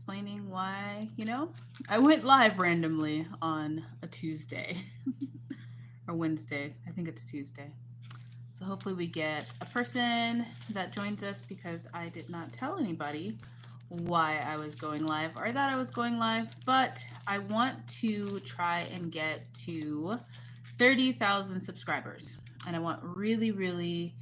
explaining why, I went live randomly on a Tuesday or Wednesday. I think it's Tuesday. So hopefully we get a person that joins us, because I did not tell anybody why I was going live or that I was going live, but I want to try and get to 30,000 subscribers. And I want really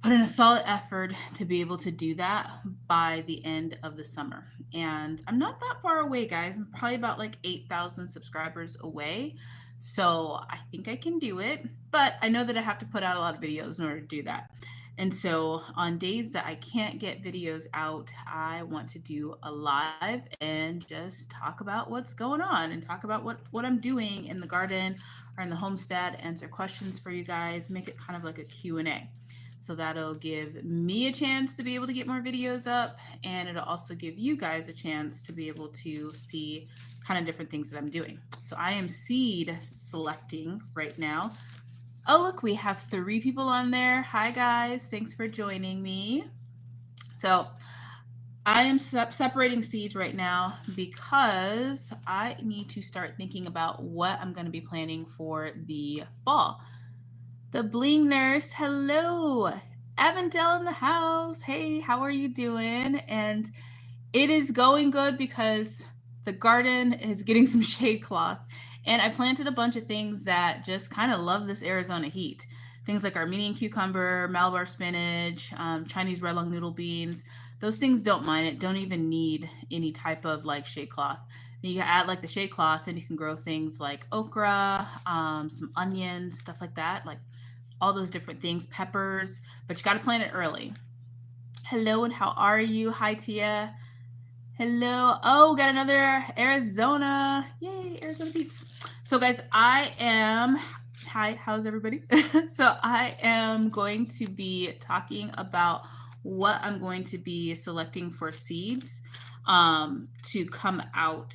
put in a solid effort to be able to do that by the end of the summer. And I'm not that far away, guys. I'm probably about like 8,000 subscribers away. So I think I can do it, but I know that I have to put out a lot of videos in order to do that. And so on days that I can't get videos out, I want to do a live and just talk about what's going on and talk about what I'm doing in the garden or in the homestead, answer questions for you guys, make it kind of like a Q&A. So that'll give me a chance to be able to get more videos up, and it'll also give you guys a chance to be able to see kind of different things that I'm doing. So I am seed selecting right now. Oh, look, we have 3 people on there. Hi, guys. Thanks for joining me. So I am separating seeds right now because I need to start thinking about what I'm going to be planning for the fall. The Bling Nurse, hello. Avondale in the house. Hey, how are you doing? And it is going good because the garden is getting some shade cloth. And I planted a bunch of things that just kind of love this Arizona heat. Things like Armenian cucumber, Malabar spinach, Chinese red lung noodle beans. Those things don't mind it, don't even need any type of like shade cloth. And you add like the shade cloth and you can grow things like okra, some onions, stuff like that, like all those different things, peppers, but you got to plant it early. Hello, and how are you? Hi, Tia. Hello. Oh, got another Arizona. Yay, Arizona peeps. So guys, hi, how's everybody? So I am going to be talking about what I'm going to be selecting for seeds to come out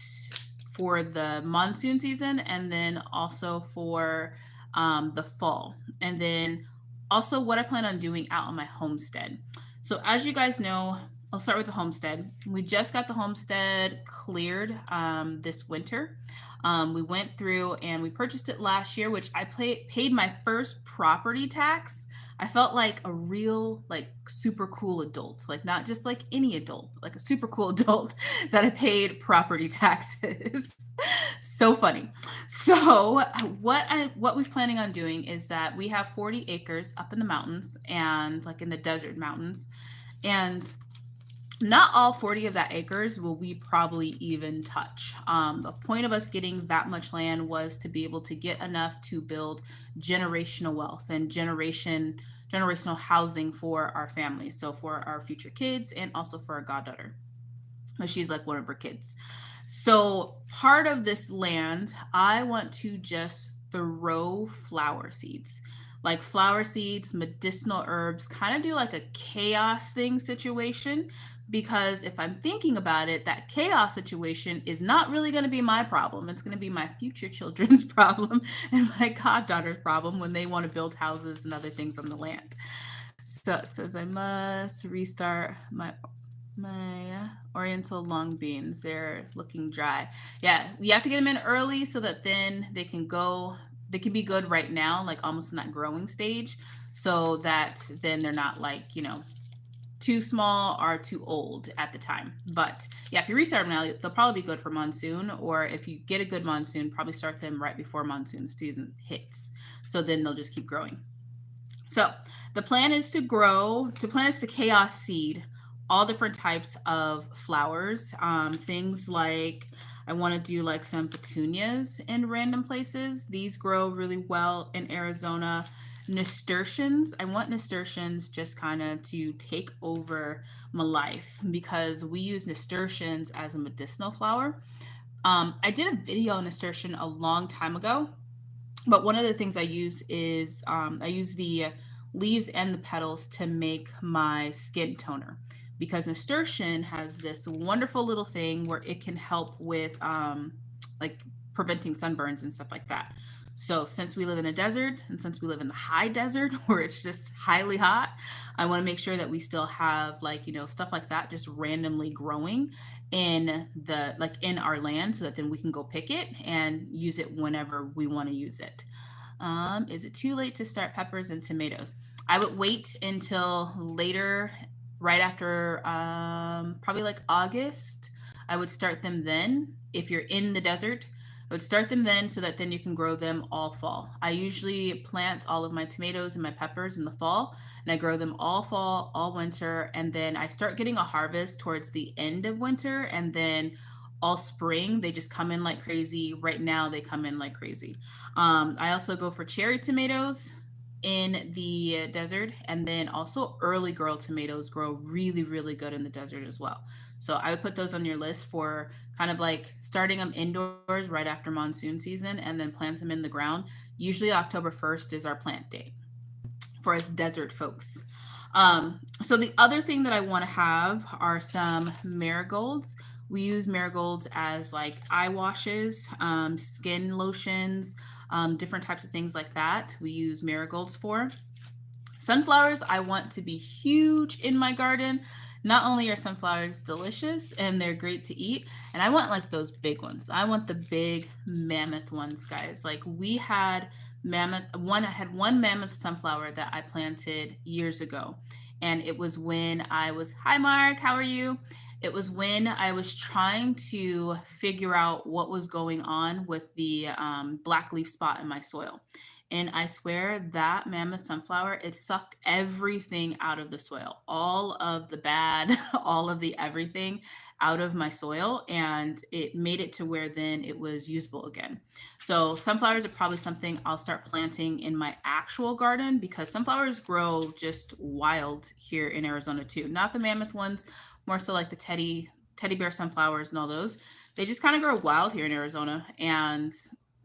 for the monsoon season, and then also for the fall, and then also what I plan on doing out on my homestead. So as you guys know, I'll start with the homestead. We just got the homestead cleared this winter. We went through and we purchased it last year, which I paid my first property tax. I felt like a real, like, super cool adult, like not just like any adult, but like a super cool adult that I paid property taxes. So funny. So what we're planning on doing is that we have 40 acres up in the mountains and like in the desert mountains, and not all 40 of that acres will we probably even touch. The point of us getting that much land was to be able to get enough to build generational wealth and generational housing for our families. So for our future kids and also for our goddaughter. She's like one of her kids. So part of this land, I want to just throw flower seeds. Like flower seeds, medicinal herbs, kind of do like a chaos thing situation, because if I'm thinking about it, that chaos situation is not really going to be my problem. It's going to be my future children's problem and my goddaughter's problem when they want to build houses and other things on the land. So it says I must restart my oriental long beans. They're looking dry. Yeah, we have to get them in early so that then they can be good right now, like almost in that growing stage, so that then they're not like, too small or too old at the time. But yeah, if you restart them now, they'll probably be good for monsoon, or if you get a good monsoon, probably start them right before monsoon season hits. So then they'll just keep growing. So the plan is to chaos seed all different types of flowers. Things like I want to do like some petunias in random places. These grow really well in Arizona. Nasturtiums. I want nasturtiums just kind of to take over my life because we use nasturtiums as a medicinal flower. I did a video on nasturtium a long time ago, but one of the things I use is I use the leaves and the petals to make my skin toner, because nasturtium has this wonderful little thing where it can help with like preventing sunburns and stuff like that. So since we live in a desert and since we live in the high desert where it's just highly hot, I want to make sure that we still have like, stuff like that just randomly growing in in our land so that then we can go pick it and use it whenever we want to use it. Is it too late to start peppers and tomatoes? I would wait until later, right after probably like August. I would start them then. If you're in the desert, I would start them then so that then you can grow them all fall. I usually plant all of my tomatoes and my peppers in the fall, and I grow them all fall, all winter, and then I start getting a harvest towards the end of winter, and then all spring they just come in like crazy. Right now they come in like crazy. I also go for cherry tomatoes in the desert, and then also early girl tomatoes grow really, really good in the desert as well. So I would put those on your list for kind of like starting them indoors right after monsoon season and then plant them in the ground. Usually October 1st is our plant date for us desert folks. So the other thing that I want to have are some marigolds. We use marigolds as like eye washes, skin lotions, different types of things like that. We use marigolds for. Sunflowers, I want to be huge in my garden. Not only are sunflowers delicious and they're great to eat, and I want like those big ones. I want the big mammoth ones, guys. Like we had I had one mammoth sunflower that I planted years ago. And it was when hi Mark, how are you? It was when I was trying to figure out what was going on with the black leaf spot in my soil. And I swear that mammoth sunflower, it sucked everything out of the soil, all of the bad, all of the everything out of my soil. And it made it to where then it was usable again. So sunflowers are probably something I'll start planting in my actual garden because sunflowers grow just wild here in Arizona too. Not the mammoth ones, more so like the teddy bear sunflowers and all those. They just kind of grow wild here in Arizona, and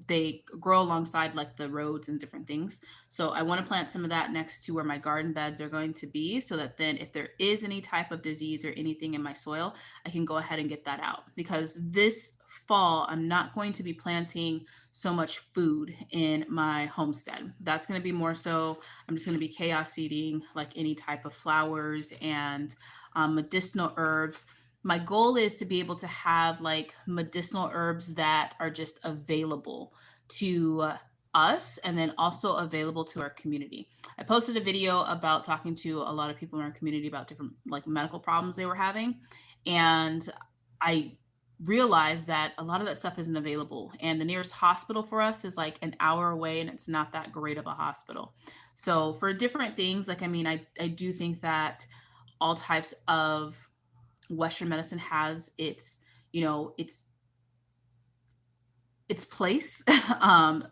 they grow alongside like the roads and different things. So I want to plant some of that next to where my garden beds are going to be so that then if there is any type of disease or anything in my soil, I can go ahead and get that out. Because this fall, I'm not going to be planting so much food in my homestead. That's going to be more so, I'm just going to be chaos seeding like any type of flowers and medicinal herbs. My goal is to be able to have like medicinal herbs that are just available to us and then also available to our community. I posted a video about talking to a lot of people in our community about different like medical problems they were having. And I realized that a lot of that stuff isn't available. And the nearest hospital for us is like an hour away, and it's not that great of a hospital. So for different things, like, I mean, I do think that all types of Western medicine has its, its place,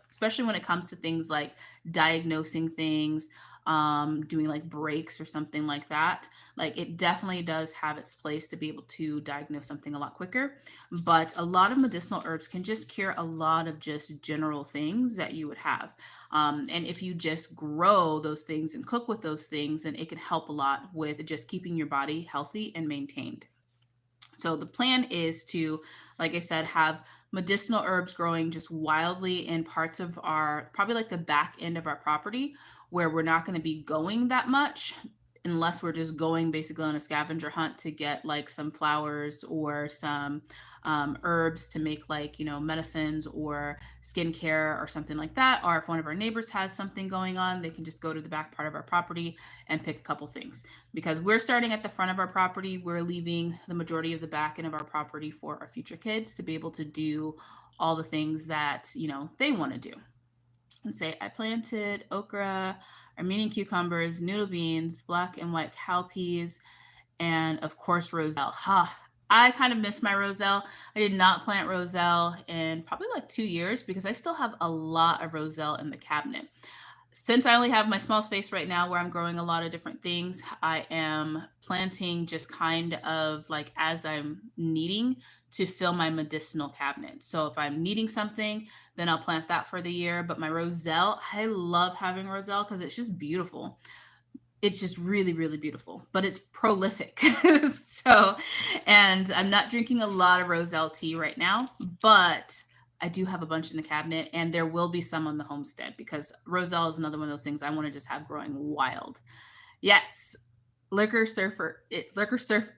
especially when it comes to things like diagnosing things, doing like breaks or something like that. Like it definitely does have its place to be able to diagnose something a lot quicker. But a lot of medicinal herbs can just cure a lot of just general things that you would have. And if you just grow those things and cook with those things, then it can help a lot with just keeping your body healthy and maintained. So the plan is to, like I said, have medicinal herbs growing just wildly in parts of our, probably like the back end of our property where we're not going to be going that much unless we're just going basically on a scavenger hunt to get like some flowers or some herbs to make like, medicines or skincare or something like that. Or if one of our neighbors has something going on, they can just go to the back part of our property and pick a couple things. Because we're starting at the front of our property, we're leaving the majority of the back end of our property for our future kids to be able to do all the things that, they want to do. And say, I planted okra, Armenian cucumbers, noodle beans, black and white cowpeas, and of course, roselle. I kind of miss my roselle. I did not plant roselle in probably like 2 years because I still have a lot of roselle in the cabinet. Since I only have my small space right now where I'm growing a lot of different things, I am planting just kind of like as I'm needing to fill my medicinal cabinet. So if I'm needing something, then I'll plant that for the year. But my roselle, I love having roselle because it's just beautiful. It's just really, really beautiful, but it's prolific. So, and I'm not drinking a lot of roselle tea right now, but I do have a bunch in the cabinet, and there will be some on the homestead because roselle is another one of those things I want to just have growing wild. Yes, liquor surf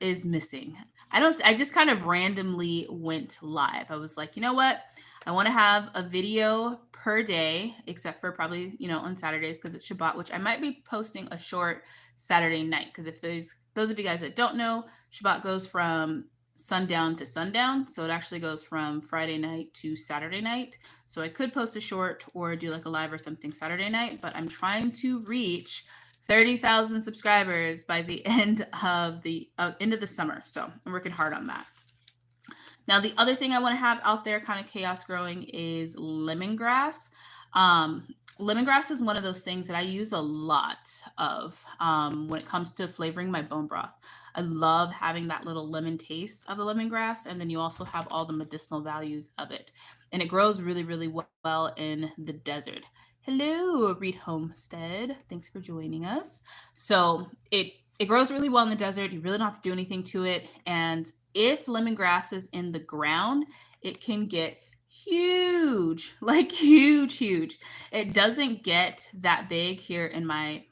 is missing. I just kind of randomly went live. I was like, you know what? I want to have a video per day, except for probably, on Saturdays because it's Shabbat, which I might be posting a short Saturday night. Because if those of you guys that don't know, Shabbat goes from sundown to sundown. So it actually goes from Friday night to Saturday night. So I could post a short or do like a live or something Saturday night, but I'm trying to reach 30,000 subscribers by the end of the summer. So I'm working hard on that. Now, the other thing I want to have out there kind of chaos growing is lemongrass. Lemongrass is one of those things that I use a lot of when it comes to flavoring my bone broth. I love having that little lemon taste of the lemongrass, and then you also have all the medicinal values of it. And it grows really, really well in the desert. Hello, Reed Homestead. Thanks for joining us. So it grows really well in the desert. You really don't have to do anything to it. And if lemongrass is in the ground, it can get huge, like huge. It doesn't get that big here in my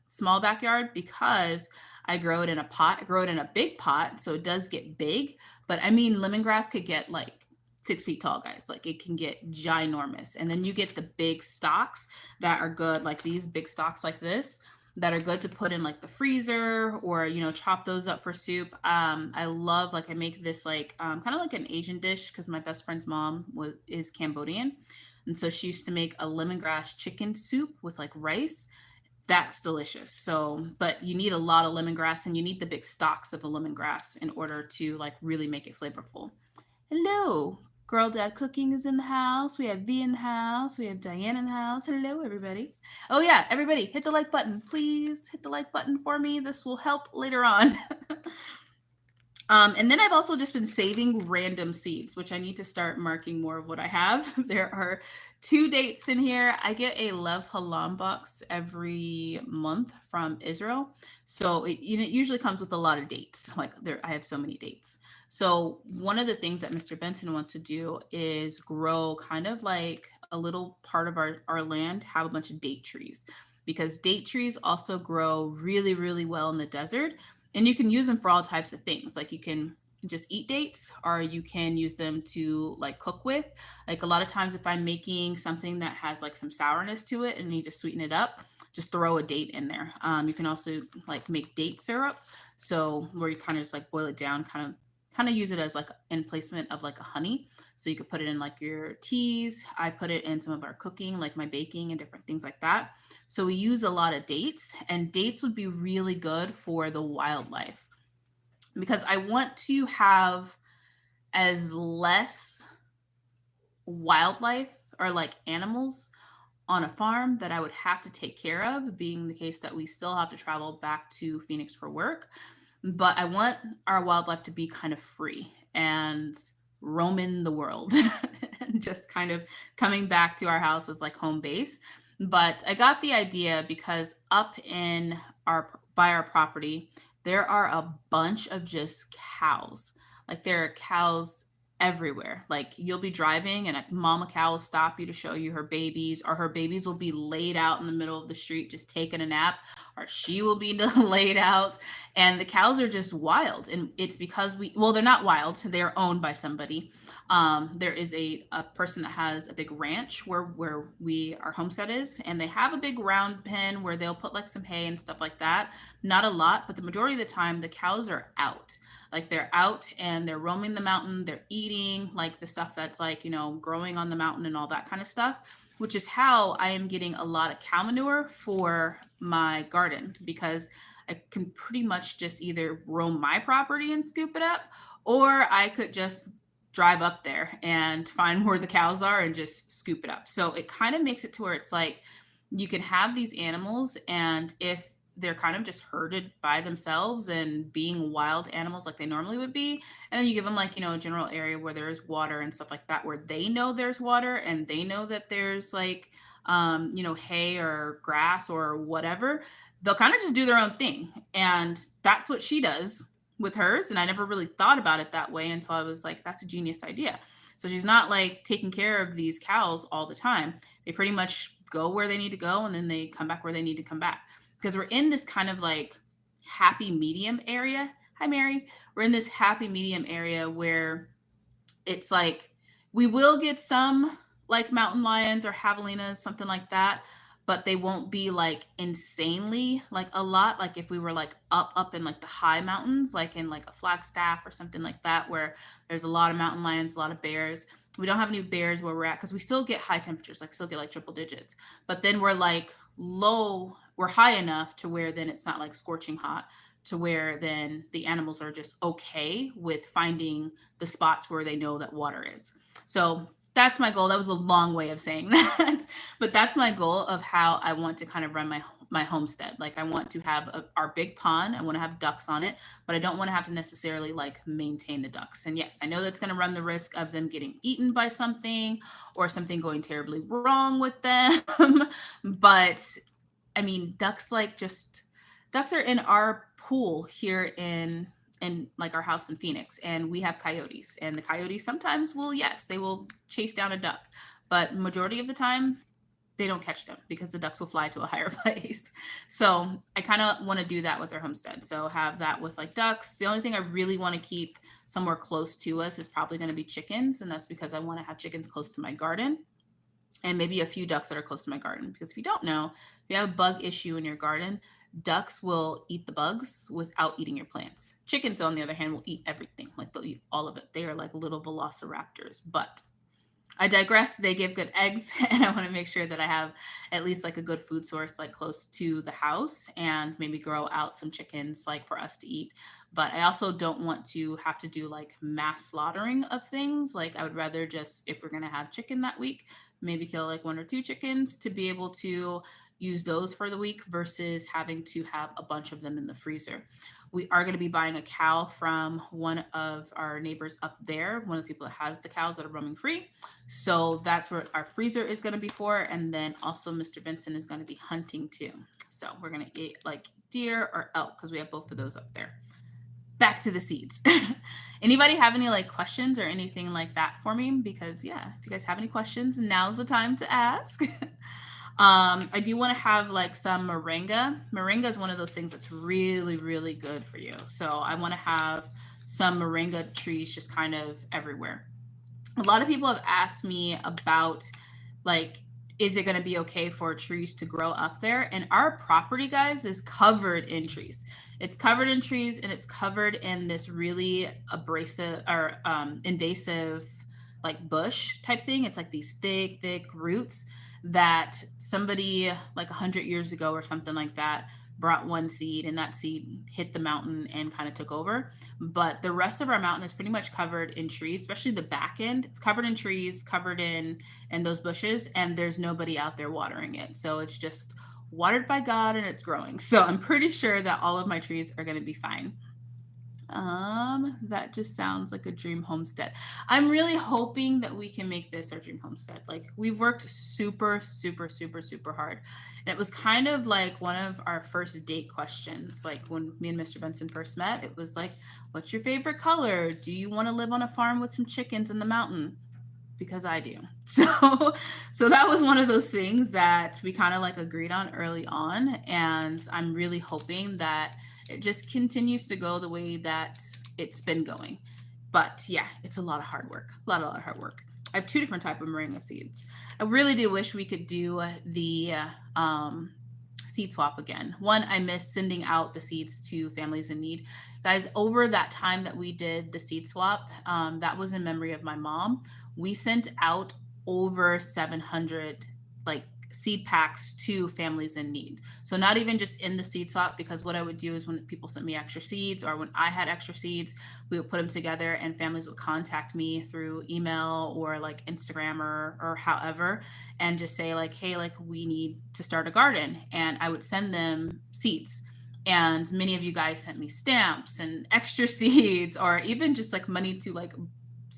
small backyard because I grow it in a pot. I grow it in a big pot, so it does get big. But I mean, lemongrass could get like 6 feet tall, guys. Like it can get ginormous. And then you get the big stalks that are good, like these big stalks like this, that are good to put in like the freezer or, chop those up for soup. I love, like I make this like kind of like an Asian dish because my best friend's mom is Cambodian. And so she used to make a lemongrass chicken soup with like rice. That's delicious. So, but you need a lot of lemongrass and you need the big stalks of the lemongrass in order to like really make it flavorful. Hello, Girl Dad Cooking is in the house. We have V in the house. We have Diane in the house. Hello, everybody. Oh yeah, everybody, hit the like button. Please hit the like button for me. This will help later on. And then I've also just been saving random seeds, which I need to start marking more of what I have. There are 2 dates in here. I get a Lev Halam box every month from Israel. So it usually comes with a lot of dates. Like I have so many dates. So one of the things that Mr. Benson wants to do is grow kind of like a little part of our land, have a bunch of date trees, because date trees also grow really, really well in the desert. And you can use them for all types of things. Like you can just eat dates, or you can use them to like cook with. Like a lot of times if I'm making something that has like some sourness to it and need to sweeten it up, just throw a date in there. You can also like make date syrup. So where you kind of just like boil it down, kind of use it as like in placement of like a honey. So you could put it in like your teas. I put it in some of our cooking, like my baking and different things like that. So we use a lot of dates, and dates would be really good for the wildlife because I want to have as less wildlife or like animals on a farm that I would have to take care of, being the case that we still have to travel back to Phoenix for work. But I want our wildlife to be kind of free and roaming the world and just kind of coming back to our house as like home base. But I got the idea because up by our property, there are a bunch of just cows. Like there are cows everywhere. Like you'll be driving and a mama cow will stop you to show you her babies, or her babies will be laid out in the middle of the street just taking a nap, or she will be laid out. And the cows are just wild. And it's because they're not wild. They're owned by somebody. There is a person that has a big ranch where our homestead is, and they have a big round pen where they'll put like some hay and stuff like that. Not a lot, but the majority of the time the cows are out. Like they're out and they're roaming the mountain. They're eating like the stuff that's like, growing on the mountain and all that kind of stuff, which is how I am getting a lot of cow manure for my garden, because I can pretty much just either roam my property and scoop it up, or I could just drive up there and find where the cows are and just scoop it up. So it kind of makes it to where it's like you can have these animals, and if they're kind of just herded by themselves and being wild animals like they normally would be, and then you give them like, a general area where there is water and stuff like that, where they know there's water and they know that there's like, hay or grass or whatever, they'll kind of just do their own thing. And that's what she does. with hers, and I never really thought about it that way until I was like, that's a genius idea. So she's not like taking care of these cows all the time. They pretty much go where they need to go and then they come back where they need to come back. Because we're in this kind of like happy medium area. Hi, Mary. We're in this happy medium area where it's like we will get some like mountain lions or javelinas, something like that, but they won't be like insanely like a lot. Like if we were like up in like the high mountains, like in like a Flagstaff or something like that, where there's a lot of mountain lions, a lot of bears. We don't have any bears where we're at because we still get high temperatures, like we still get like triple digits. But then we're like low, we're high enough to where then it's not like scorching hot, to where then the animals are just okay with finding the spots where they know that water is. So that's my goal. That was a long way of saying that, but that's my goal of how I want to kind of run my homestead. Like I want to have our big pond. I want to have ducks on it, but I don't want to have to necessarily like maintain the ducks. And yes, I know that's going to run the risk of them getting eaten by something or something going terribly wrong with them. But I mean, ducks are in our pool here in like our house in Phoenix, and we have coyotes, and the coyotes sometimes will, yes, they will chase down a duck, but majority of the time they don't catch them because the ducks will fly to a higher place. So I kind of want to do that with our homestead. So have that with like ducks. The only thing I really want to keep somewhere close to us is probably going to be chickens, and that's because I want to have chickens close to my garden. And maybe a few ducks that are close to my garden. Because if you don't know, if you have a bug issue in your garden, ducks will eat the bugs without eating your plants. Chickens, on the other hand, will eat everything. Like they'll eat all of it. They are like little velociraptors. But I digress. They give good eggs, and I want to make sure that I have at least like a good food source like close to the house, and maybe grow out some chickens like for us to eat. But I also don't want to have to do like mass slaughtering of things. Like I would rather just, if we're going to have chicken that week, maybe kill like 1 or 2 chickens to be able to use those for the week versus having to have a bunch of them in the freezer. We are going to be buying a cow from one of our neighbors up there, one of the people that has the cows that are roaming free. So that's what our freezer is going to be for. And then also Mr. Vincent is going to be hunting too. So we're going to eat like deer or elk because we have both of those up there. Back to the seeds. Anybody have any like questions or anything like that for me? Because yeah, if you guys have any questions, now's the time to ask. I do want to have like some moringa. Moringa is one of those things that's really, really good for you. So I want to have some moringa trees just kind of everywhere. A lot of people have asked me about like, is it going to be okay for trees to grow up there? And our property, guys, is covered in trees. It's covered in trees, and it's covered in this really abrasive or invasive like bush type thing. It's like these thick roots that somebody like 100 years ago or something like that brought one seed, and that seed hit the mountain and kind of took over. But the rest of our mountain is pretty much covered in trees, especially the back end. It's covered in trees, covered in those bushes, and there's nobody out there watering it. So it's just watered by God and it's growing. So I'm pretty sure that all of my trees are going to be fine. That just sounds like a dream homestead. I'm really hoping that we can make this our dream homestead. Like we've worked super hard. And it was kind of like one of our first date questions. Like when me and Mr. Benson first met, it was like, what's your favorite color? Do you want to live on a farm with some chickens in the mountain? Because I do. So that was one of those things that we kind of like agreed on early on. And I'm really hoping that it just continues to go the way that it's been going. But yeah, it's a lot of hard work. A lot of hard work. I have 2 different type of moringa seeds. I really do wish we could do the seed swap again. One, I miss sending out the seeds to families in need. Guys, over that time that we did the seed swap, that was in memory of my mom. We sent out over 700 like seed packs to families in need. So not even just in the seed swap, because what I would do is when people sent me extra seeds or when I had extra seeds, we would put them together and families would contact me through email or like Instagram or however, and just say like, hey, like we need to start a garden. And I would send them seeds. And many of you guys sent me stamps and extra seeds or even just like money to like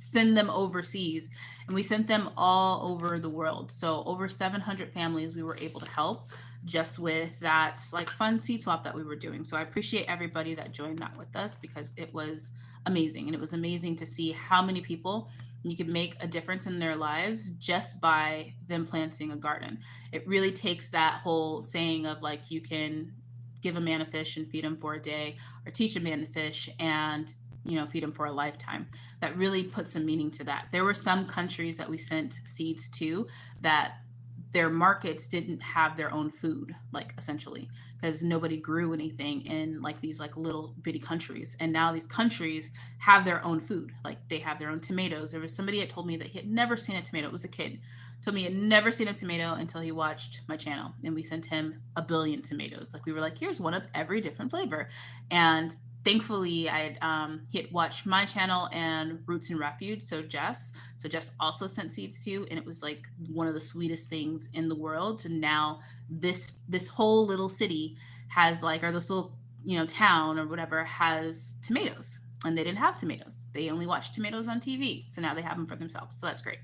send them overseas, and we sent them all over the world. So over 700 families we were able to help. just with that like fun seed swap that we were doing. So I appreciate everybody that joined that with us because it was amazing. And it was amazing to see how many people you could make a difference in their lives just by them planting a garden. It really takes that whole saying of like, you can give a man a fish and feed him for a day, or teach a man to fish and feed him for a lifetime. That really put some meaning to that. There were some countries that we sent seeds to that their markets didn't have their own food, like essentially, because nobody grew anything in like these like little bitty countries. And now these countries have their own food. Like they have their own tomatoes. There was somebody that told me that he had never seen a tomato. It was a kid. Told me he had never seen a tomato until he watched my channel. And we sent him a billion tomatoes. Like we were like, here's one of every different flavor. And thankfully he had watched my channel and Roots and Refuge, so Jess also sent seeds to, and it was like one of the sweetest things in the world to now this whole little city has like, or this little town or whatever has tomatoes, and they didn't have tomatoes. They only watched tomatoes on TV, so now they have them for themselves, so that's great.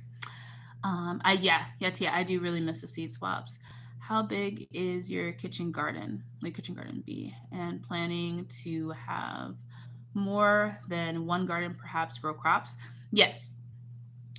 I do really miss the seed swaps. How big is your kitchen garden? Will your kitchen garden be? And planning to have more than one garden, perhaps grow crops? Yes.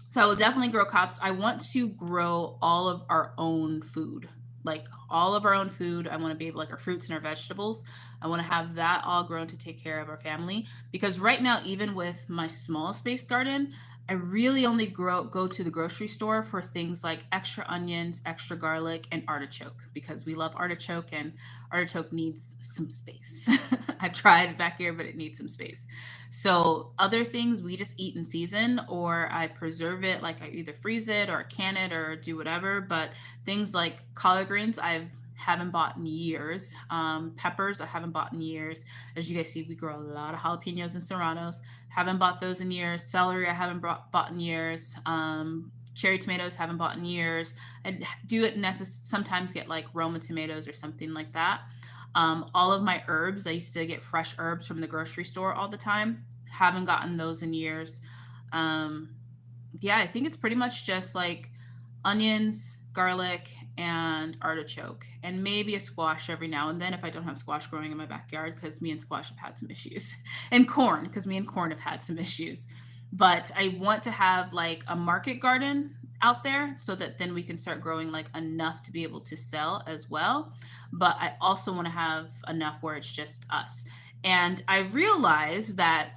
So I will definitely grow crops. I want to grow all of our own food, like all of our own food. I want to be able, like our fruits and our vegetables. I want to have that all grown to take care of our family. Because right now, even with my small space garden, I really only go to the grocery store for things like extra onions, extra garlic, and artichoke, because we love artichoke and artichoke needs some space. I've tried it back here, but it needs some space. So other things we just eat in season, or I preserve it, like I either freeze it or can it or do whatever. But things like collard greens, I haven't bought in years. Peppers, I haven't bought in years. As you guys see, we grow a lot of jalapenos and serranos. Haven't bought those in years. Celery, I haven't bought in years. Cherry tomatoes, haven't bought in years. I do it sometimes get like Roma tomatoes or something like that. All of my herbs, I used to get fresh herbs from the grocery store all the time. Haven't gotten those in years. I think it's pretty much just like onions, garlic, and artichoke, and maybe a squash every now and then if I don't have squash growing in my backyard, because me and squash have had some issues, and corn, because me and corn have had some issues. But I want to have like a market garden out there so that then we can start growing like enough to be able to sell as well. But I also want to have enough where it's just us. And I realized that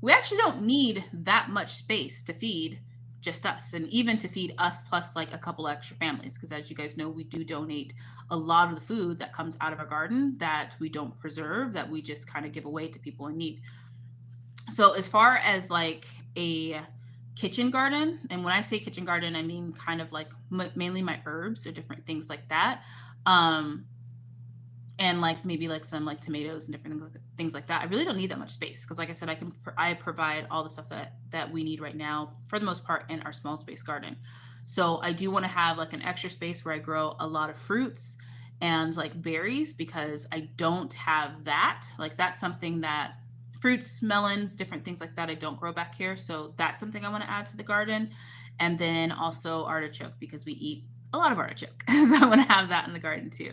we actually don't need that much space to feed just us, and even to feed us plus like a couple extra families, because as you guys know, we do donate a lot of the food that comes out of our garden that we don't preserve, that we just kind of give away to people in need. So as far as like a kitchen garden, and when I say kitchen garden, I mean kind of like mainly my herbs or different things like that. And like maybe like some like tomatoes and different things like that. I really don't need that much space, because like I said, I provide all the stuff that we need right now for the most part in our small space garden. So I do want to have like an extra space where I grow a lot of fruits and like berries, because I don't have that. Like that's something that fruits, melons, different things like that I don't grow back here. So that's something I want to add to the garden. And then also artichoke, because we eat a lot of artichoke. So I want to have that in the garden too.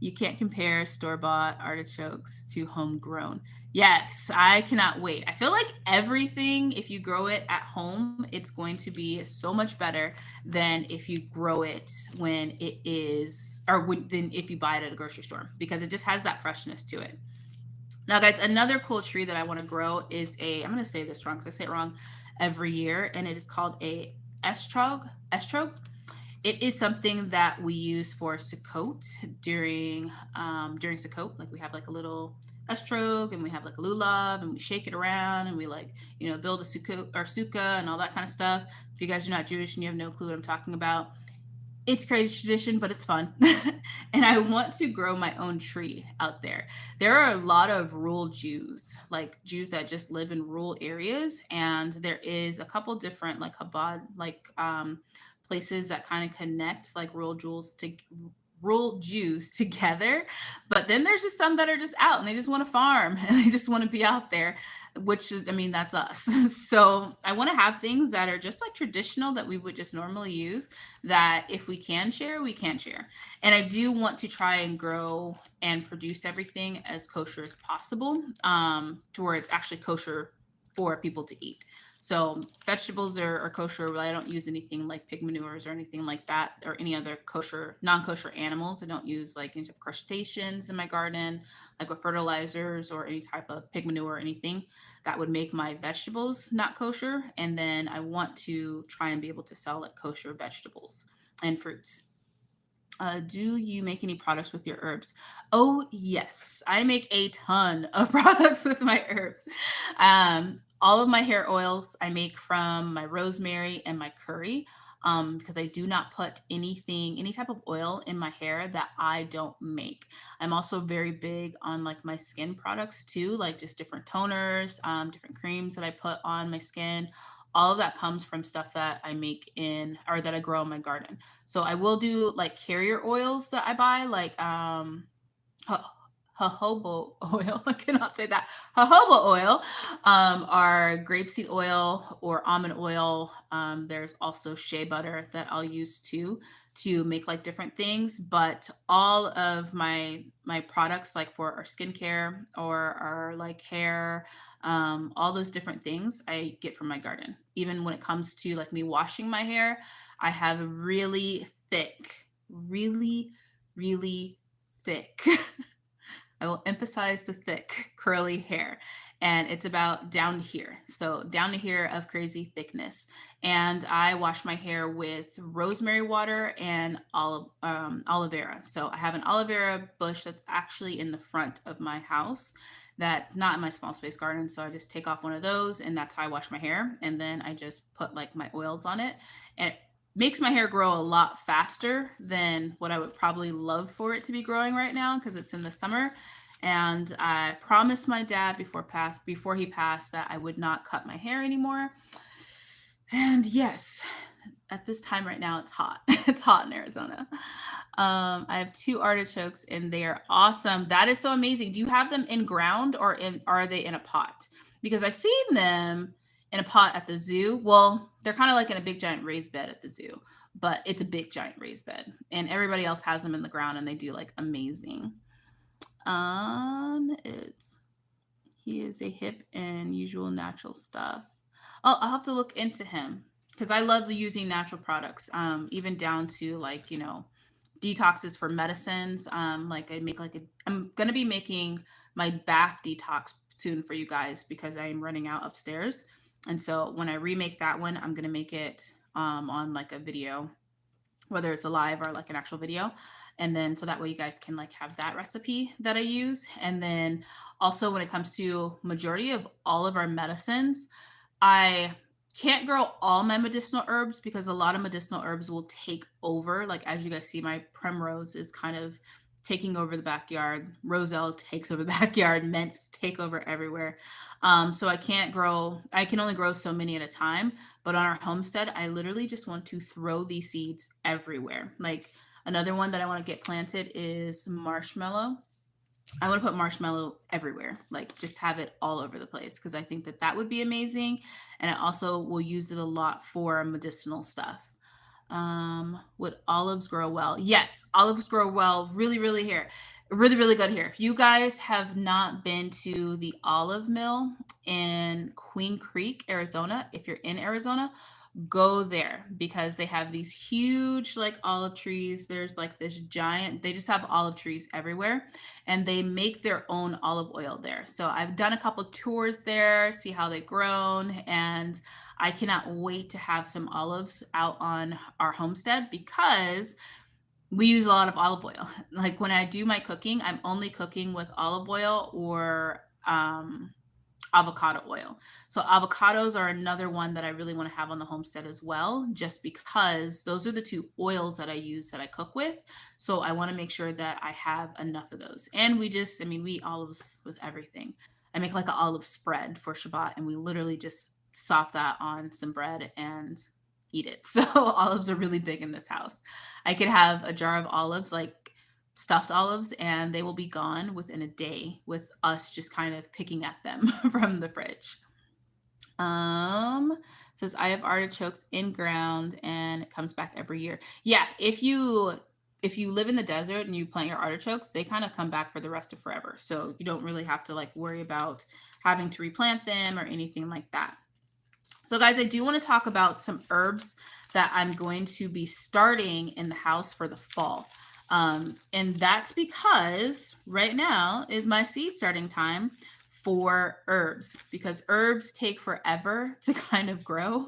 You can't compare store-bought artichokes to homegrown. Yes, I cannot wait. I feel like everything, if you grow it at home, it's going to be so much better than if you grow it when it is, than if you buy it at a grocery store, because it just has that freshness to it. Now, guys, another cool tree that I want to grow is I'm going to say this wrong because I say it wrong every year, and it is called a estrog. It is something that we use for Sukkot during Sukkot. Like we have like a little estrog, and we have like a lulav, and we shake it around, and we like, build a sukkah and all that kind of stuff. If you guys are not Jewish and you have no clue what I'm talking about, it's crazy tradition, but it's fun. And I want to grow my own tree out there. There are a lot of rural Jews, like Jews that just live in rural areas. And there is a couple different like Chabad, like places that kind of connect like rural Jews rural Jews together, but then there's just some that are just out and they just want to farm and they just want to be out there, which is, I mean, that's us. So I want to have things that are just like traditional that we would just normally use, that if we can share, we can share. And I do want to try and grow and produce everything as kosher as possible, to where it's actually kosher for people to eat. So vegetables are kosher, but I don't use anything like pig manures or anything like that, or any other kosher, non-kosher animals. I don't use like any type of crustaceans in my garden, like with fertilizers or any type of pig manure or anything that would make my vegetables not kosher. And then I want to try and be able to sell like kosher vegetables and fruits. Do you make any products with your herbs? Oh, yes. I make a ton of products with my herbs. All of my hair oils I make from my rosemary and my curry, because I do not put any type of oil in my hair that I don't make. I'm also very big on like my skin products too, like just different toners, different creams that I put on my skin. All of that comes from stuff that I make in, or that I grow in my garden. So I will do like carrier oils that I buy, like jo- jojoba oil. I cannot say that. Jojoba oil, are grapeseed oil or almond oil. There's also shea butter that I'll use too to make like different things. But all of my products, like for our skincare or our like hair, all those different things I get from my garden. Even when it comes to like me washing my hair, I have really thick, really thick. I will emphasize the thick, curly hair. And it's about down to here. So, down to here of crazy thickness. And I wash my hair with rosemary water and aloe vera. So, I have an aloe vera bush that's actually in the front of my house, that not in my small space garden. So, I just take off one of those and that's how I wash my hair. And then I just put like my oils on it. And it makes my hair grow a lot faster than what I would probably love for it to be growing right now, because it's in the summer. And I promised my dad before he passed that I would not cut my hair anymore. And yes, at this time right now it's hot. It's hot in Arizona. I have two artichokes and they are awesome. That is so amazing. Do you have them in ground or are they in a pot? Because I've seen them in a pot at the zoo. Well, they're kind of like in a big giant raised bed at the zoo, but it's a big giant raised bed. And everybody else has them in the ground and they do like amazing. It's He is a hip and usual natural stuff. Oh, I'll have to look into him because I love using natural products, even down to like, detoxes for medicines. Like I'm gonna be making my bath detox soon for you guys because I am running out upstairs. And so when I remake that one, I'm gonna make it on like a video, whether it's a live or like an actual video. And then so that way you guys can like have that recipe that I use. And then also when it comes to majority of all of our medicines, I can't grow all my medicinal herbs because a lot of medicinal herbs will take over. Like as you guys see, my primrose is kind of taking over the backyard. Roselle takes over the backyard. Mints take over everywhere. So I can only grow so many at a time. But on our homestead, I literally just want to throw these seeds everywhere. Like another one that I want to get planted is marshmallow. I want to put marshmallow everywhere, like just have it all over the place because I think that that would be amazing. And I also will use it a lot for medicinal stuff. Would olives grow well? Yes, olives grow well, really good here. If you guys have not been to the olive mill in Queen Creek, Arizona, if you're in Arizona, go there because they have these huge like olive trees. There's like this giant, they just have olive trees everywhere and they make their own olive oil there. So I've done a couple tours there, see how they grown, and I cannot wait to have some olives out on our homestead because we use a lot of olive oil. Like when I do my cooking, I'm only cooking with olive oil or avocado oil. So avocados are another one that I really want to have on the homestead as well, just because those are the two oils that I use that I cook with. So I want to make sure that I have enough of those. And we eat olives with everything. I make like an olive spread for Shabbat and we literally just sop that on some bread and eat it. So olives are really big in this house. I could have a jar of olives, like stuffed olives, and they will be gone within a day with us just kind of picking at them from the fridge. Says I have artichokes in ground and it comes back every year. Yeah, if you live in the desert and you plant your artichokes, they kind of come back for the rest of forever. So you don't really have to like worry about having to replant them or anything like that. So guys, I do want to talk about some herbs that I'm going to be starting in the house for the fall. And that's because right now is my seed starting time for herbs, because herbs take forever to kind of grow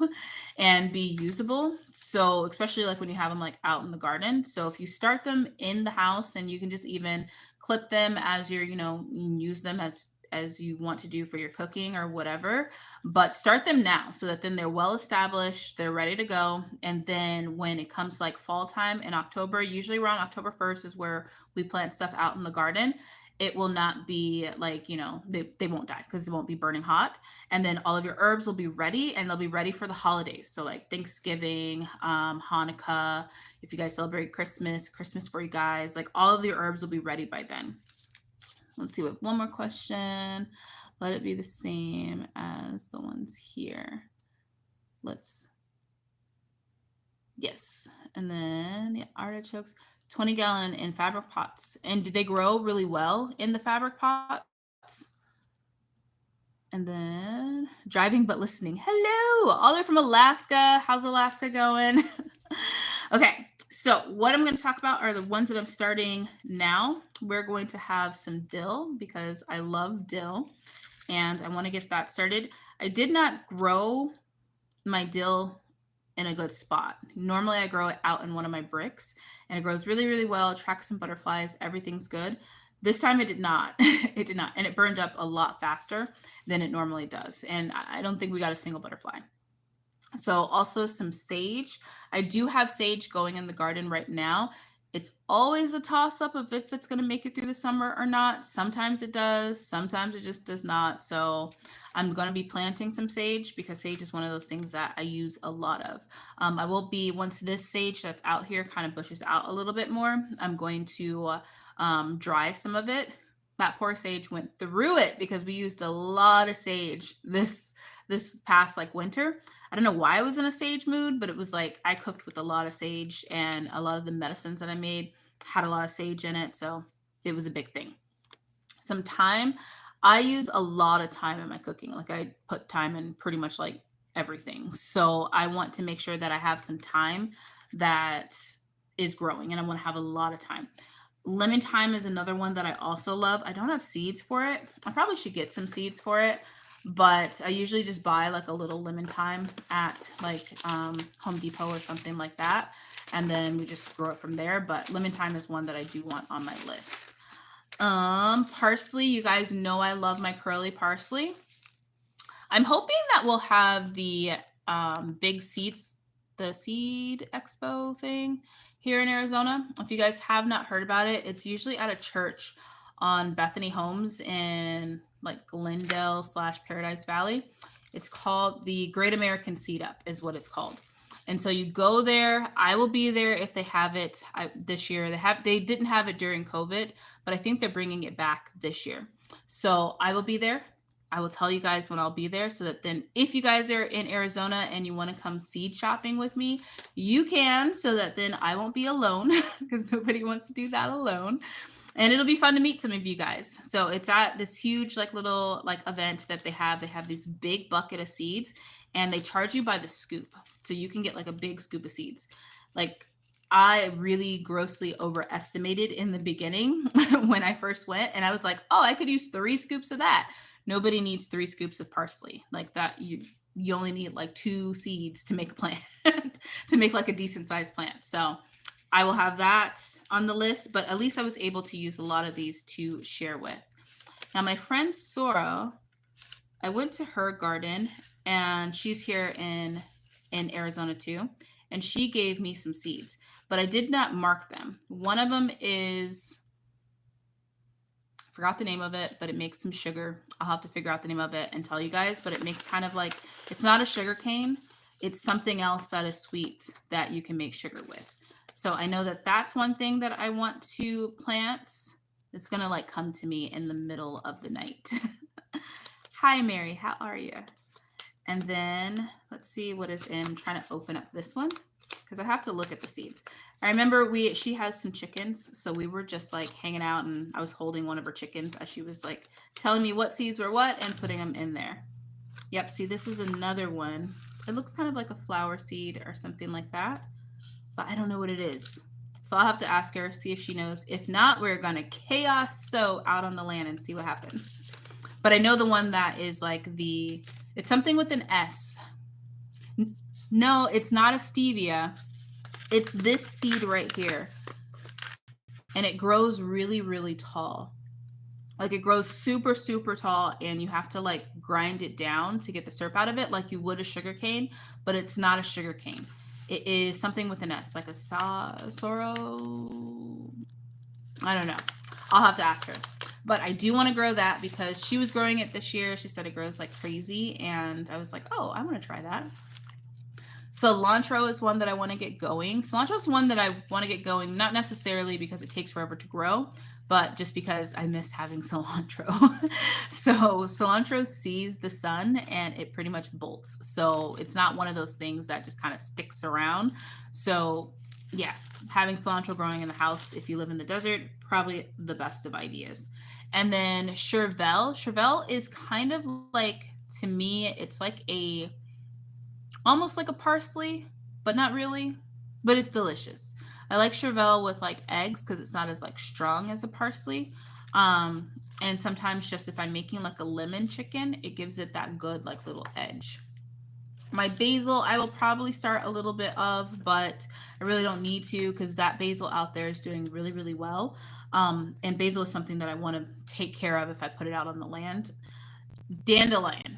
and be usable. So especially like when you have them like out in the garden. So if you start them in the house, and you can just even clip them as you're, you can use them as you want to do for your cooking or whatever, but start them now so that then they're well established, they're ready to go. And then when it comes like fall time in October, usually around October 1st is where we plant stuff out in the garden. It will not be like, they won't die because it won't be burning hot. And then all of your herbs will be ready, and they'll be ready for the holidays. So like Thanksgiving, Hanukkah, if you guys celebrate Christmas for you guys, like all of your herbs will be ready by then. Let's see, we have one more question. Let it be the same as the ones here. Yes. And then the artichokes, 20-gallon in fabric pots. And do they grow really well in the fabric pots? And then driving but listening. Hello, all the way from Alaska. How's Alaska going? Okay, so what I'm going to talk about are the ones that I'm starting now. We're going to have some dill because I love dill and I want to get that started. I did not grow my dill in a good spot. Normally I grow it out in one of my bricks and it grows really, really well, attracts some butterflies, everything's good. This time it did not. It did not. And it burned up a lot faster than it normally does. And I don't think we got a single butterfly. So also some sage. I do have sage going in the garden right now. It's always a toss up of if it's going to make it through the summer or not. Sometimes it does, sometimes it just does not. So I'm going to be planting some sage because sage is one of those things that I use a lot of. I will be, once this sage that's out here kind of bushes out a little bit more, I'm going to dry some of it. That poor sage went through it because we used a lot of sage this past like winter. I don't know why I was in a sage mood, but it was like I cooked with a lot of sage, and a lot of the medicines that I made had a lot of sage in it. So it was a big thing. Some thyme. I use a lot of thyme in my cooking. Like I put thyme in pretty much like everything. So I want to make sure that I have some thyme that is growing, and I want to have a lot of thyme. Lemon thyme is another one that I also love. I don't have seeds for it. I probably should get some seeds for it, but I usually just buy like a little lemon thyme at like Home Depot or something like that, and then we just grow it from there. But lemon thyme is one that I do want on my list. Parsley, you guys know I love my curly parsley. I'm hoping that we'll have the big seeds, the seed expo thing here in Arizona. If you guys have not heard about it, it's usually at a church on Bethany Homes in like Glendale / Paradise Valley. It's called the Great American Seed Up is what it's called. And so you go there. I will be there if they have it this year. They didn't have it during COVID, but I think they're bringing it back this year. So I will be there. I will tell you guys when I'll be there, so that then if you guys are in Arizona and you want to come seed shopping with me, you can, so that then I won't be alone because nobody wants to do that alone. And it'll be fun to meet some of you guys. So it's at this huge like little like event that they have. They have this big bucket of seeds and they charge you by the scoop. So you can get like a big scoop of seeds. Like I really grossly overestimated in the beginning when I first went, and I was like, oh, I could use 3 scoops of that. Nobody needs 3 scoops of parsley like that. You only need like 2 seeds to make a plant, to make like a decent sized plant. So I will have that on the list, but at least I was able to use a lot of these to share with. Now my friend Sora, I went to her garden, and she's here in Arizona too. And she gave me some seeds, but I did not mark them. One of them is, I forgot the name of it, but it makes some sugar. I'll have to figure out the name of it and tell you guys, but it makes kind of like, it's not a sugar cane. it's something else that is sweet that you can make sugar with. So I know that that's one thing that I want to plant. It's going to like come to me in the middle of the night. Hi, Mary. How are you? And then let's see what is in. I'm trying to open up this one because I have to look at the seeds. I remember she has some chickens, so we were just like hanging out, and I was holding one of her chickens as she was like telling me what seeds were what and putting them in there. Yep, see, this is another one. It looks kind of like a flower seed or something like that, but I don't know what it is. So I'll have to ask her, see if she knows. If not, we're going to chaos sow out on the land and see what happens. But I know the one that is like it's something with an S. No, it's not a stevia. It's this seed right here. And it grows really, really tall. Like it grows super, super tall, and you have to like grind it down to get the syrup out of it like you would a sugar cane, but it's not a sugar cane. It is something with an S, like a sorrow. I don't know. I'll have to ask her. But I do want to grow that because she was growing it this year. She said it grows like crazy. And I was like, oh, I want to try that. Cilantro is one that I want to get going. Cilantro is one that I want to get going, not necessarily because it takes forever to grow, but just because I miss having cilantro. So cilantro sees the sun and it pretty much bolts. So it's not one of those things that just kind of sticks around. So yeah, having cilantro growing in the house, if you live in the desert, probably the best of ideas. And then chervil. Chervil is kind of like, to me, it's like almost like a parsley, but not really, but it's delicious. I like chervil with like eggs because it's not as like strong as a parsley. And sometimes just if I'm making like a lemon chicken, it gives it that good like little edge. My basil, I will probably start a little bit of, but I really don't need to because that basil out there is doing really, really well. And basil is something that I want to take care of if I put it out on the land. Dandelion,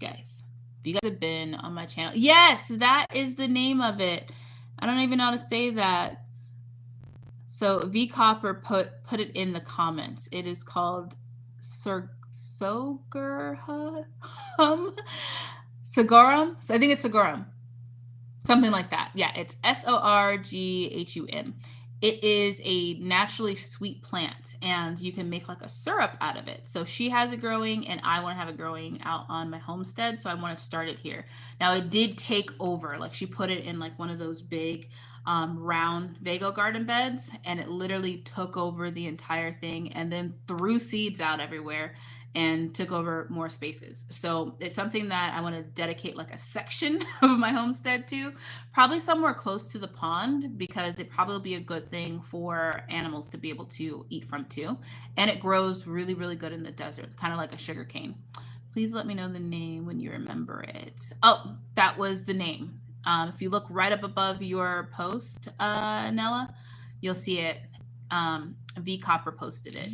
guys. If you guys have been on my channel, yes, that is the name of it. I don't even know how to say that. So V Copper put it in the comments. It is called Sorghum. Sorghum. So I think it's sorghum. Something like that. Yeah, it's Sorghum. It is a naturally sweet plant, and you can make like a syrup out of it. So she has it growing, and I want to have it growing out on my homestead, so I want to start it here. Now, it did take over. Like, she put it in like one of those big round Vago garden beds, and it literally took over the entire thing and then threw seeds out everywhere and took over more spaces. So it's something that I want to dedicate like a section of my homestead to, probably somewhere close to the pond, because it probably will be a good thing for animals to be able to eat from too. And it grows really, really good in the desert, kind of like a sugar cane. Please let me know the name when you remember it. Oh, that was the name. If you look right up above your post, Nella, you'll see it. V Copper posted it.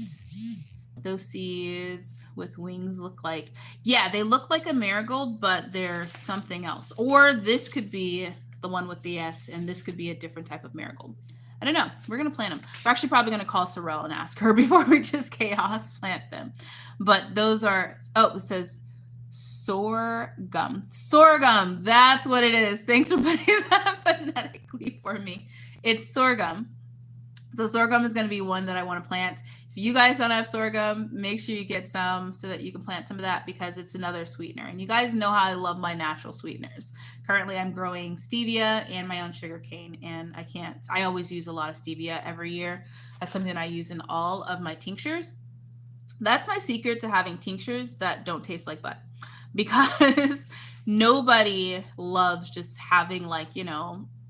Those seeds with wings look like, yeah, they look like a marigold, but they're something else. Or this could be the one with the S, and this could be a different type of marigold. I don't know. We're going to plant them. We're actually probably going to call Sorrel and ask her before we just chaos plant them. But those are, oh, it says sorghum. Sorghum. That's what it is. Thanks for putting that phonetically for me. It's sorghum. So sorghum is going to be one that I want to plant. If you guys don't have sorghum, make sure you get some so that you can plant some of that, because it's another sweetener. And you guys know how I love my natural sweeteners. Currently, I'm growing stevia and my own sugar cane, and I always use a lot of stevia every year. That's something that I use in all of my tinctures. That's my secret to having tinctures that don't taste like butt, because nobody loves just having like,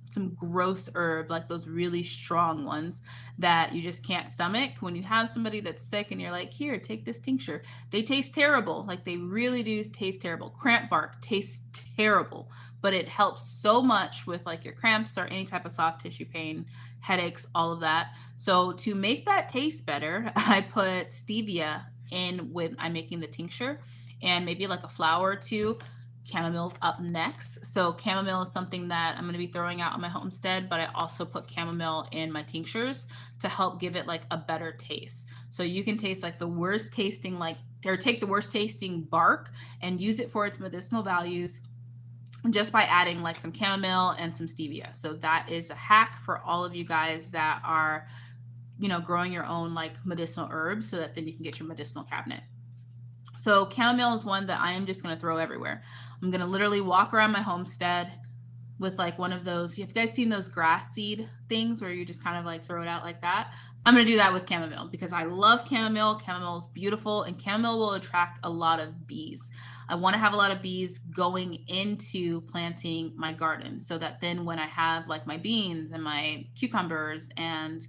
some gross herb, like those really strong ones that you just can't stomach. When you have somebody that's sick and you're like, here, take this tincture, they taste terrible. Like, they really do taste terrible. Cramp bark tastes terrible, but it helps so much with like your cramps or any type of soft tissue pain, headaches, all of that. So to make that taste better, I put stevia in when I'm making the tincture, and maybe like a flower or two. Chamomile's up next. So chamomile is something that I'm going to be throwing out on my homestead, but I also put chamomile in my tinctures to help give it like a better taste. So you can taste like the worst tasting, or take the worst tasting bark and use it for its medicinal values, just by adding like some chamomile and some stevia. So that is a hack for all of you guys that are, you know, growing your own like medicinal herbs, so that then you can get your medicinal cabinet. So chamomile is one that I am just going to throw everywhere. I'm going to literally walk around my homestead with like one of those. Have you guys seen those grass seed things where you just kind of like throw it out like that? I'm going to do that with chamomile because I love chamomile. Chamomile is beautiful, and chamomile will attract a lot of bees. I want to have a lot of bees going into planting my garden, so that then when I have like my beans and my cucumbers and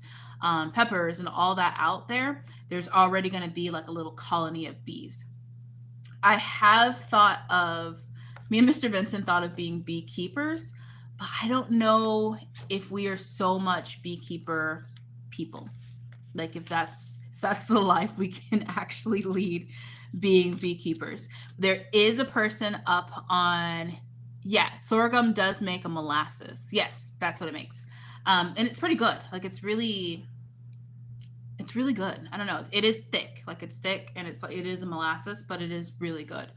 peppers and all that out there, there's already going to be like a little colony of bees. I have thought of, me and Mr. Benson thought of being beekeepers, but I don't know if we are so much beekeeper people. Like if that's the life we can actually lead, being beekeepers. There is a person up on, yeah, sorghum does make a molasses. Yes, that's what it makes. And it's pretty good. Like it's really good. I don't know. It is thick. Like it's thick, and it is a molasses, but it is really good.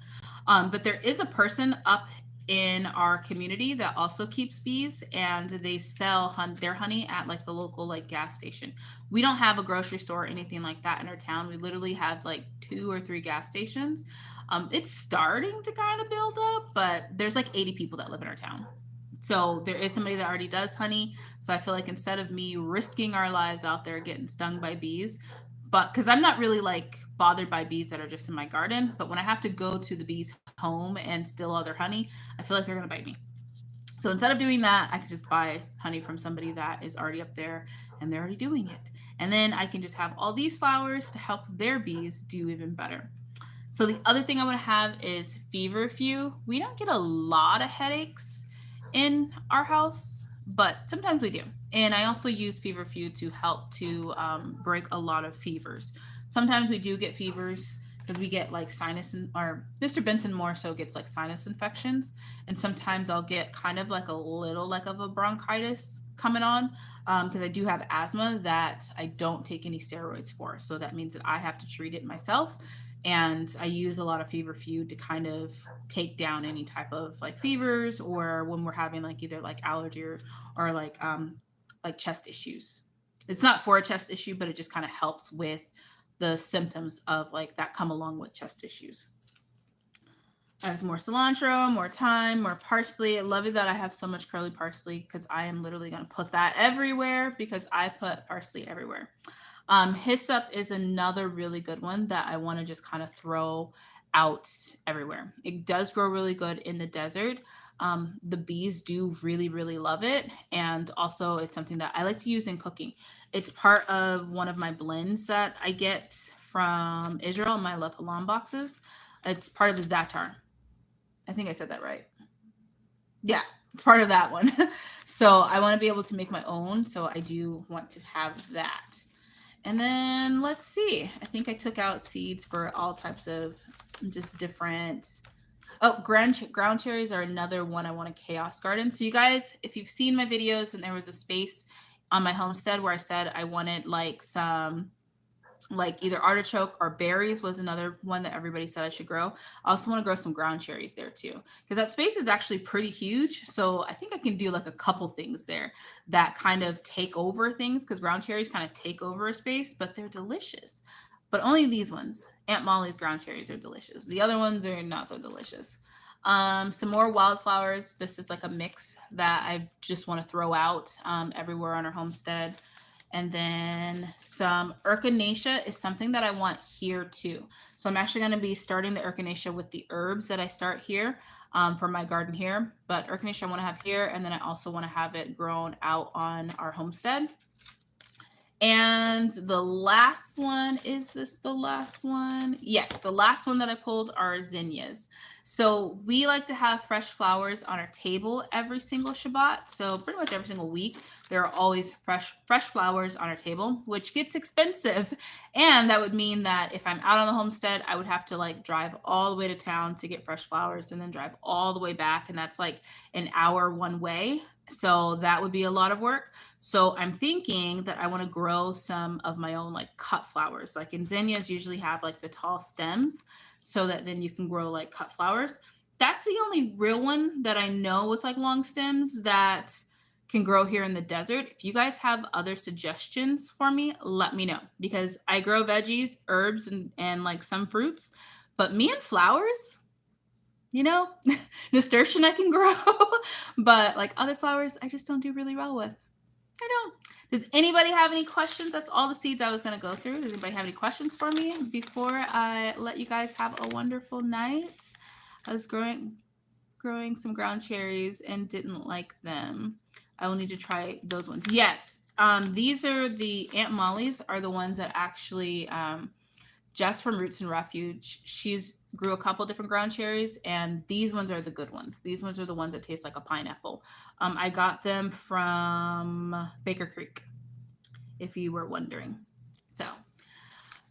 But there is a person up in our community that also keeps bees, and they sell their honey at like the local like gas station. We don't have a grocery store or anything like that in our town. We literally have like 2 or 3 gas stations. It's starting to kind of build up, but there's like 80 people that live in our town. So there is somebody that already does honey. So I feel like instead of me risking our lives out there getting stung by bees, but because I'm not really like bothered by bees that are just in my garden, but when I have to go to the bees' home and steal all their honey, I feel like they're going to bite me. So instead of doing that, I could just buy honey from somebody that is already up there and they're already doing it. And then I can just have all these flowers to help their bees do even better. So the other thing I want to have is feverfew. We don't get a lot of headaches in our house, but sometimes we do. And I also use feverfew to help to break a lot of fevers. Sometimes we do get fevers because we get like sinus, or Mr. Benson more so gets like sinus infections. And sometimes I'll get kind of like a little like of a bronchitis coming on because I do have asthma that I don't take any steroids for. So that means that I have to treat it myself. And I use a lot of feverfew to kind of take down any type of like fevers, or when we're having like either like allergy or like chest issues. It's not for a chest issue, but it just kind of helps with the symptoms of like that come along with chest issues. I have more cilantro, more thyme, more parsley. I love it that I have so much curly parsley because I am literally going to put that everywhere because I put parsley everywhere. Hyssop is another really good one that I want to just kind of throw out everywhere. It does grow really good in the desert. The bees do really, really love it. And also it's something that I like to use in cooking. It's part of one of my blends that I get from Israel in my Love Halam boxes. It's part of the Zatar. I think I said that right. Yeah, it's part of that one. So I want to be able to make my own. So I do want to have that. And then let's see. I think I took out seeds for all types of just different. Oh, ground cherries are another one I want to chaos garden. So you guys, if you've seen my videos, and there was a space on my homestead where I said I wanted like some like either artichoke or berries was another one that everybody said I should grow. I also want to grow some ground cherries there too, because that space is actually pretty huge. So I think I can do like a couple things there that kind of take over things, because ground cherries kind of take over a space, but they're delicious. But only these ones. Aunt Molly's ground cherries are delicious. The other ones are not so delicious. Some more wildflowers. This is like a mix that I just want to throw out everywhere on our homestead. And then some echinacea is something that I want here too. So I'm actually going to be starting the echinacea with the herbs that I start here for my garden here. But echinacea I want to have here, and then I also want to have it grown out on our homestead. And the last one, is this the last one? Yes, the last one that I pulled are zinnias. So we like to have fresh flowers on our table every single Shabbat. So pretty much every single week, there are always fresh flowers on our table, which gets expensive. And that would mean that if I'm out on the homestead, I would have to like drive all the way to town to get fresh flowers and then drive all the way back. And that's like an hour one way. So that would be a lot of work. So I'm thinking that I want to grow some of my own like cut flowers. Like zinnias usually have like the tall stems, so that then you can grow like cut flowers. that's the only real one that I know with like long stems that can grow here in the desert. If you guys have other suggestions for me, let me know, because I grow veggies, herbs, and like some fruits, but me and flowers, you know, nasturtium I can grow, but like other flowers, I just don't do really well with. I don't. Does anybody have any questions? That's all the seeds I was going to go through. Does anybody have any questions for me before I let you guys have a wonderful night? I was growing some ground cherries and didn't like them. I will need to try those ones. Yes. These are the Aunt Molly's are the ones that actually just from Roots and Refuge. She's grew a couple different ground cherries, and these ones are the good ones. These ones are the ones that taste like a pineapple. I got them from Baker Creek, if you were wondering. So,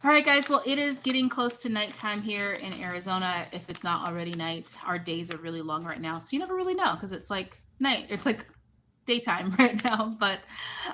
all right, guys. Well, it is getting close to nighttime here in Arizona. If it's not already night, our days are really long right now. So you never really know, because it's like night. It's like daytime right now, but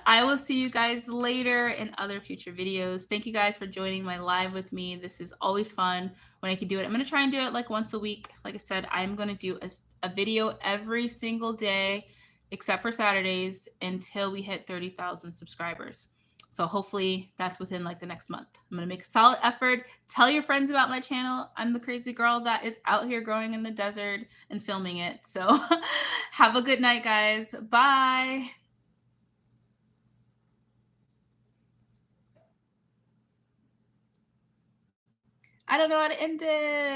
I will see you guys later in other future videos. Thank you guys for joining my live with me. This is always fun when I can do it. I'm going to try and do it like once a week. Like I said, I'm going to do a video every single day except for Saturdays until we hit 30,000 subscribers. So hopefully that's within like the next month. I'm going to make a solid effort. Tell your friends about my channel. I'm the crazy girl that is out here growing in the desert and filming it. So have a good night, guys. Bye. I don't know how to end it.